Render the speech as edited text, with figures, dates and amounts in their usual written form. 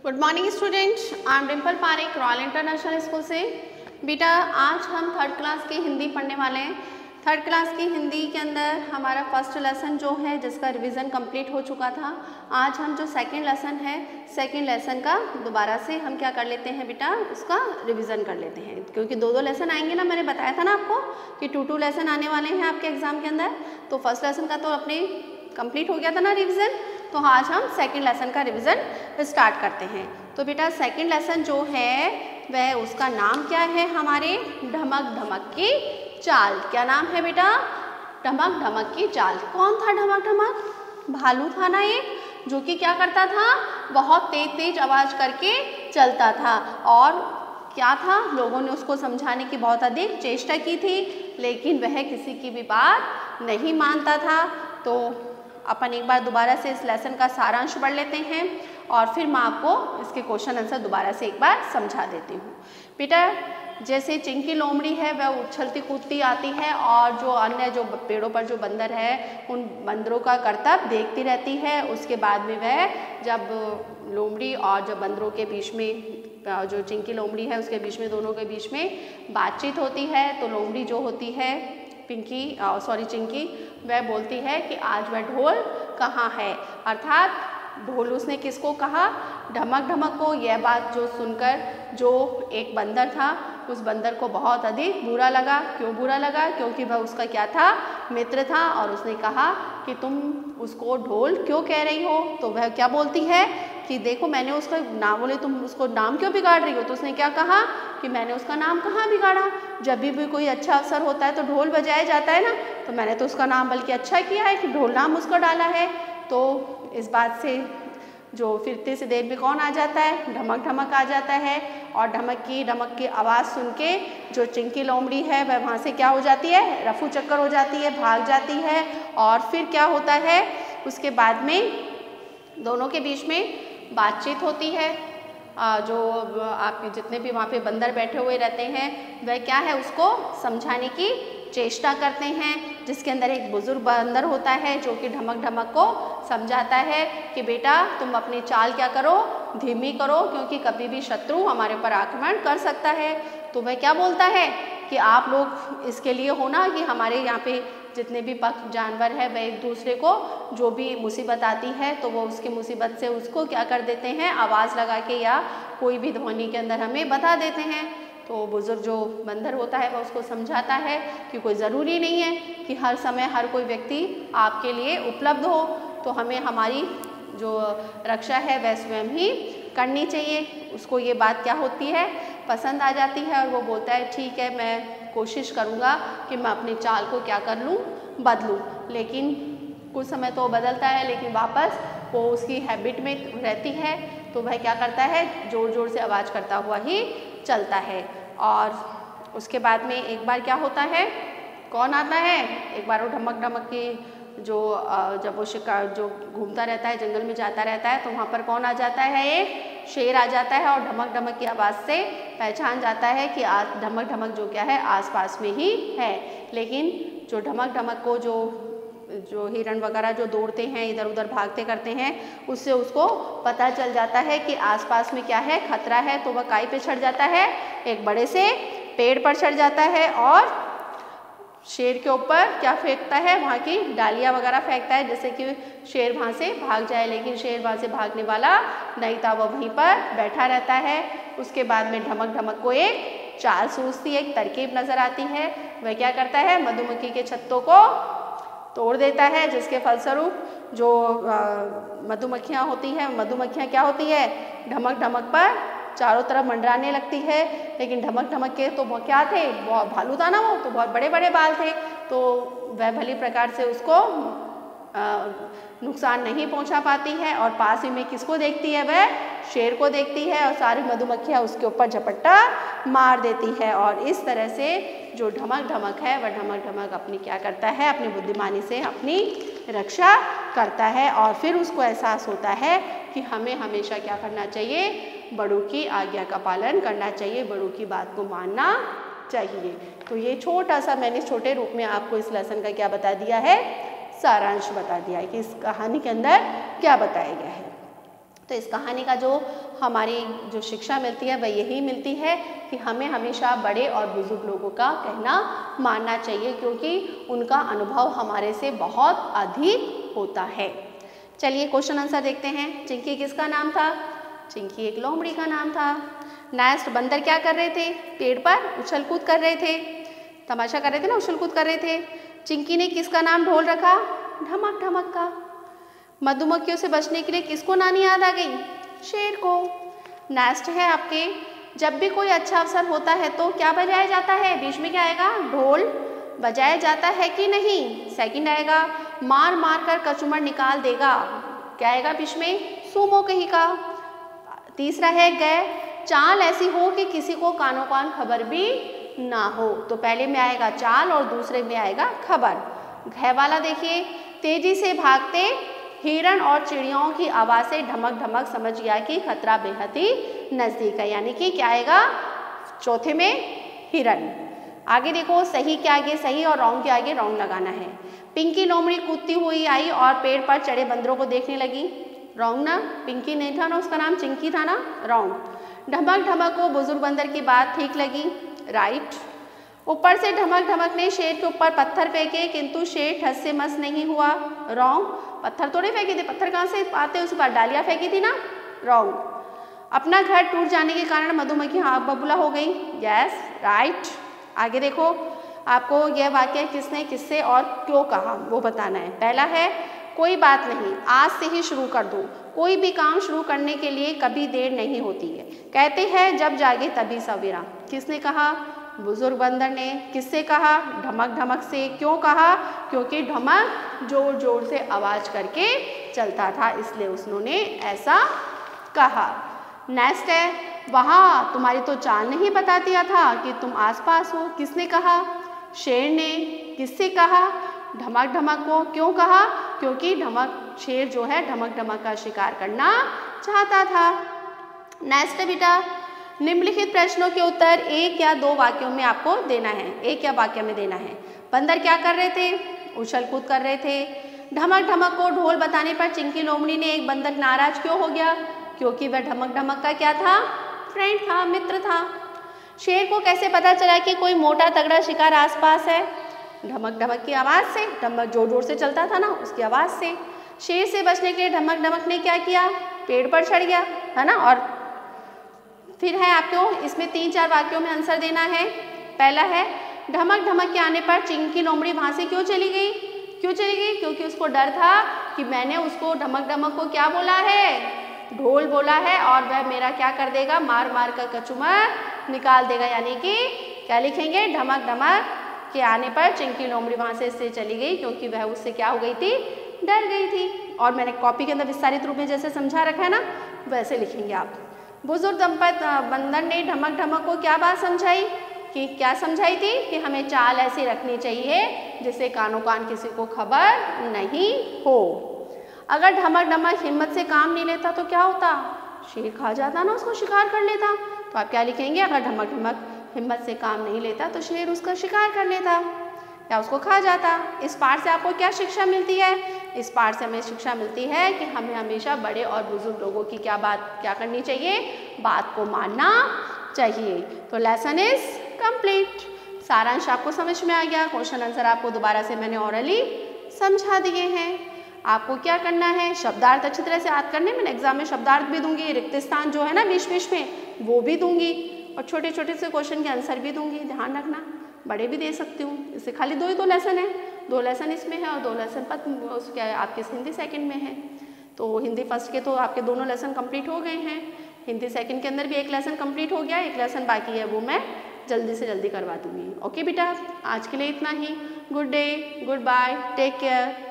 Good morning student, I am Dimple Parekh, royal international school से। बेटा आज हम थर्ड क्लास की हिंदी पढ़ने वाले हैं। थर्ड क्लास की हिंदी के अंदर हमारा फर्स्ट लेसन जो है जिसका रिवीजन कंप्लीट हो चुका था। आज हम जो सेकंड लेसन है, सेकंड लेसन का दोबारा से हम क्या कर लेते हैं बेटा, उसका रिवीजन कर लेते हैं, क्योंकि दो लेसन आएंगे ना। मैंने बताया था ना आपको कि टू लेसन आने वाले हैं आपके एग्जाम के अंदर। तो फर्स्ट लेसन का तो अपने कंप्लीट हो गया था ना रिवीजन, तो आज हम सेकंड लेसन का रिवीजन स्टार्ट करते हैं। तो बेटा सेकंड लेसन जो है वह उसका नाम क्या है, हमारे ढमक ढमक की चाल। क्या नाम है बेटा? ढमक ढमक की चाल। कौन था ढमक ढमक? भालू था ना एक, जो कि क्या करता था, बहुत तेज तेज आवाज करके चलता था। और क्या था, लोगों ने उसको समझाने की बहुत अधिक चेष्टा की थी, लेकिन वह किसी की भी बात नहीं मानता था। तो अपन एक बार दोबारा से इस लेसन का सारांश पढ़ लेते हैं और फिर मैं आपको इसके क्वेश्चन आंसर दोबारा से एक बार समझा देती हूँ। बेटा जैसे चिंकी लोमड़ी है वह उछलती कूदती आती है और जो अन्य जो पेड़ों पर जो बंदर है उन बंदरों का करतब देखती रहती है। उसके बाद में वह जब लोमड़ी और जब बंदरों के बीच में जो चिंकी लोमड़ी है उसके बीच में, दोनों के बीच में बातचीत होती है, तो लोमड़ी जो होती है चिंकी वह बोलती है कि आज वह ढोल कहाँ है। अर्थात ढोल उसने किसको कहा? ढमक ढमक को। यह बात जो सुनकर जो एक बंदर था उस बंदर को बहुत अधिक बुरा लगा। क्यों बुरा लगा? क्योंकि वह उसका क्या था, मित्र था। और उसने कहा कि तुम उसको ढोल क्यों कह रही हो? तो वह क्या बोलती है कि देखो मैंने उसका नाम, बोले तुम उसको नाम क्यों बिगाड़ रही हो? तो उसने क्या कहा कि मैंने उसका नाम कहाँ बिगाड़ा, जब भी कोई अच्छा अवसर होता है तो ढोल बजाया जाता है ना, तो मैंने तो उसका नाम बल्कि अच्छा किया है कि ढोल नाम उसका डाला है। तो इस बात से जो फिरते से देर में कौन आ जाता है? ढमक ढमक आ जाता है। और ढमक की आवाज़ सुन के जो चिंकी लोमड़ी है वह वहाँ से क्या हो जाती है, रफू चक्कर हो जाती है, भाग जाती है। और फिर क्या होता है, उसके बाद में दोनों के बीच में बातचीत होती है। जो आपके जितने भी वहाँ पे बंदर बैठे हुए रहते हैं वह क्या है, उसको समझाने की चेष्टा करते हैं, जिसके अंदर एक बुजुर्ग बंदर होता है जो कि ढमक ढमक को समझाता है कि बेटा तुम अपनी चाल क्या करो, धीमी करो, क्योंकि कभी भी शत्रु हमारे पर आक्रमण कर सकता है। तो वह क्या बोलता है कि आप लोग इसके लिए हो ना कि हमारे यहाँ पे जितने भी पक्षी जानवर है वह एक दूसरे को जो भी मुसीबत आती है तो वो उसकी मुसीबत से उसको क्या कर देते हैं, आवाज़ लगा के या कोई भी ध्वनि के अंदर हमें बता देते हैं। तो बुजुर्ग जो बंदर होता है वह उसको समझाता है कि कोई ज़रूरी नहीं है कि हर समय हर कोई व्यक्ति आपके लिए उपलब्ध हो, तो हमें हमारी जो रक्षा है वह स्वयं ही करनी चाहिए। उसको ये बात क्या होती है, पसंद आ जाती है और वो बोलता है ठीक है, मैं कोशिश करूँगा कि मैं अपनी चाल को क्या कर लूँ, बदलूँ। लेकिन कुछ समय तो बदलता है, लेकिन वापस वो उसकी हैबिट में रहती है, तो वह क्या करता है, ज़ोर ज़ोर से आवाज़ करता हुआ ही चलता है। और उसके बाद में एक बार क्या होता है, कौन आता है, एक बार वो ढमक ढमक की जो जब वो शिकार जो घूमता रहता है, जंगल में जाता रहता है, तो वहाँ पर कौन आ जाता है, एक शेर आ जाता है और ढमक ढमक की आवाज़ से पहचान जाता है कि ढमक ढमक जो क्या है आसपास में ही है। लेकिन जो ढमक ढमक को जो हिरण वगैरह जो दौड़ते हैं, इधर उधर भागते करते हैं, उससे उसको पता चल जाता है कि आसपास में क्या है, खतरा है। तो वह काई पे चढ़ जाता है, एक बड़े से पेड़ पर चढ़ जाता है और शेर के ऊपर क्या फेंकता है, वहाँ की डालियाँ वगैरह फेंकता है, जिससे कि शेर वहाँ से भाग जाए। लेकिन शेर वहाँ से भागने वाला नहीं था, वह वहीं पर बैठा रहता है। उसके बाद में ढमक ढमक को एक चाल सूझती है, एक तरकीब नजर आती है। वह क्या करता है, मधुमक्खी के छत्तों को तोड़ देता है, जिसके फलस्वरूप जो मधुमक्खियाँ होती हैं, मधुमक्खियाँ क्या होती है, ढमक ढमक पर चारों तरफ मंडराने लगती है। लेकिन ढमक ढमक के तो क्या थे, बहुत भालू था ना वो, तो बहुत बड़े बड़े बाल थे, तो वह भली प्रकार से उसको नुकसान नहीं पहुंचा पाती है। और पास ही में किसको देखती है, वह शेर को देखती है और सारी मधुमक्खियाँ उसके ऊपर झपट्टा मार देती है। और इस तरह से जो ढमक ढमक है वह ढमक ढमक अपनी क्या करता है, अपनी बुद्धिमानी से अपनी रक्षा करता है। और फिर उसको एहसास होता है कि हमें हमेशा क्या करना चाहिए, बड़ों की आज्ञा का पालन करना चाहिए, बड़ों की बात को मानना चाहिए। तो ये छोटा सा मैंने छोटे रूप में आपको इस लेसन का क्या बता दिया है, सारांश बता दिया है कि इस कहानी के अंदर क्या बताया गया है। तो इस कहानी का जो हमारी जो शिक्षा मिलती है वह यही मिलती है कि हमें हमेशा बड़े और बुजुर्ग लोगों का कहना मानना चाहिए, क्योंकि उनका अनुभव हमारे से बहुत अधिक होता है। चलिए क्वेश्चन आंसर देखते हैं। चिंकी किसका नाम था? चिंकी एक लोमड़ी का नाम था। नेक्स्ट, बंदर क्या कर रहे थे? पेड़ पर उछल कूद कर रहे थे, तमाशा कर रहे थे ना, उछल कूद कर रहे थे। चिंकी ने किसका नाम ढोल रखा? ढमक ढमक का। मधुमक्खियों से बचने के लिए किसको नानी याद आ गई? शेर को। नेक्स्ट है आपके, जब भी कोई अच्छा अवसर होता है तो क्या बजाया जाता है? बीच में क्या आएगा? ढोल बजाया जाता है कि नहीं? सेकंड आएगा, मार मार कर कचूमर निकाल देगा, क्या आएगा बीच में? सूमो कहेगा। तीसरा है गए, चाल ऐसी हो कि किसी को कानो कान खबर भी ना हो, तो पहले में आएगा चाल और दूसरे में आएगा खबर। घ वाला देखिए, तेजी से भागते हिरण और चिड़ियों की आवाज़ से ढमक ढमक समझ गया कि खतरा बेहद ही नज़दीक है, यानी कि क्या आएगा? चौथे में हिरण। आगे देखो, सही के आगे सही और रॉन्ग के आगे रॉन्ग लगाना है। पिंकी लोमड़ी कूदती हुई आई और पेड़ पर चढ़े बंदरों को देखने लगी। रॉन्ग ना, पिंकी नहीं था ना, उसका नाम चिंकी था ना, रॉन्ग। ढमक ढमक को बुजुर्ग बंदर की बात ठीक लगी, राइट। ऊपर से ढमक ढमक ने शेर के ऊपर पत्थर फेंके, किंतु शेर ठस से मस नहीं हुआ, रॉन्ग। पत्थर थोड़े फेंके थे, पत्थर कहाँ से आते, उस पर डालियाँ फेंकी थी ना, रॉन्ग। अपना घर टूट जाने के कारण मधुमक्खी आग बबूला हो गई, यस, राइट। आगे देखो, आपको यह वाक्य किसने किससे और क्यों कहा वो बताना है। पहला है, कोई बात नहीं, आज से ही शुरू कर दो। कोई भी काम शुरू करने के लिए कभी देर नहीं होती है, कहते हैं जब जागे तभी सवेरा। किसने कहा? बुजुर्ग बंदर ने। किससे कहा? ढमक ढमक से। क्यों कहा? क्योंकि ढमक जोर जोर से आवाज़ करके चलता था, इसलिए उन्होंने ऐसा कहा। नेक्स्ट है, वहाँ तुम्हारी तो चाल नहीं बता दिया था कि तुम आसपास हो। किसने कहा? शेर ने। किससे कहा? ढमक ढमक को। क्यों कहा? क्योंकि शेर जो है ढमक ढमक का शिकार करना चाहता था। नेक्स्ट है बेटा, निम्नलिखित प्रश्नों के उत्तर एक या दो वाक्यों में आपको देना है, एक या वाक्य में देना है। बंदर क्या कर रहे थे? उछल कूद कर रहे थे। ढमक ढमक को ढोल बताने पर चिंकी लोमड़ी ने एक बंदर नाराज क्यों हो गया? क्योंकि वह ढमक ढमक का क्या था? फ्रेंड था, मित्र था। शेर को कैसे पता चला कि कोई मोटा तगड़ा शिकार आसपास है? ढमक ढमक की आवाज़ से, ढमक जोर जोर से चलता था ना, उसकी आवाज़ से। शेर से बचने के लिए ढमक ढमक ने क्या किया? पेड़ पर चढ़ गया, है ना। और फिर है आपको इसमें 3-4 वाक्यों में आंसर देना है। पहला है, ढमक ढमक के आने पर चिंकी लोमड़ी वहाँ से क्यों चली गई? क्यों चली गई? क्योंकि उसको डर था कि मैंने उसको ढमक ढमक को क्या बोला है? ढोल बोला है, और वह मेरा क्या कर देगा? मार मार कर कचूमर निकाल देगा, यानी कि क्या लिखेंगे? ढमक ढमक के आने पर चिंकी लोमड़ी वहाँ से इससे चली गई क्योंकि वह उससे क्या हो गई थी? डर गई थी। और मैंने कॉपी के अंदर विस्तारित रूप में जैसे समझा रखा है ना, वैसे लिखेंगे आप। बुजुर्ग बंदर ने ढमक ढमक को क्या बात समझाई? कि क्या समझाई थी? कि हमें चाल ऐसी रखनी चाहिए जिससे कानो कान किसी को खबर नहीं हो। अगर ढमक ढमक हिम्मत से काम नहीं लेता तो क्या होता? शेर खा जाता ना, उसको शिकार कर लेता। तो आप क्या लिखेंगे? अगर ढमक ढमक हिम्मत से काम नहीं लेता तो शेर उसका शिकार कर लेता या उसको खा जाता। इस पाठ से आपको क्या शिक्षा मिलती है? इस पाठ से हमें शिक्षा मिलती है कि हमें हमेशा बड़े और बुजुर्ग लोगों की क्या करनी चाहिए? बात को मानना चाहिए। तो लेसन इज कंप्लीट। सारांश आपको समझ में आ गया। क्वेश्चन आंसर आपको दोबारा से मैंने ऑरली समझा दिए हैं। आपको क्या करना है? शब्दार्थ अच्छी तरह से याद करने। मैंने एग्जाम में शब्दार्थ भी दूंगी, रिक्त स्थान जो है ना बीच बीच में वो भी दूंगी, और छोटे छोटे से क्वेश्चन के आंसर भी दूंगी। ध्यान रखना, बड़े भी दे सकती हूँ। इससे खाली 2 ही 2 लेसन है, 2 लेसन इसमें है और 2 लेसन क्या है आपके हिंदी सेकंड में है। तो हिंदी फर्स्ट के तो आपके दोनों लेसन कंप्लीट हो गए हैं। हिंदी सेकंड के अंदर भी एक लेसन कंप्लीट हो गया, एक लेसन बाकी है, वो मैं जल्दी से जल्दी करवा दूँगी। ओके बेटा, आज के लिए इतना ही। Good day, good bye, take care.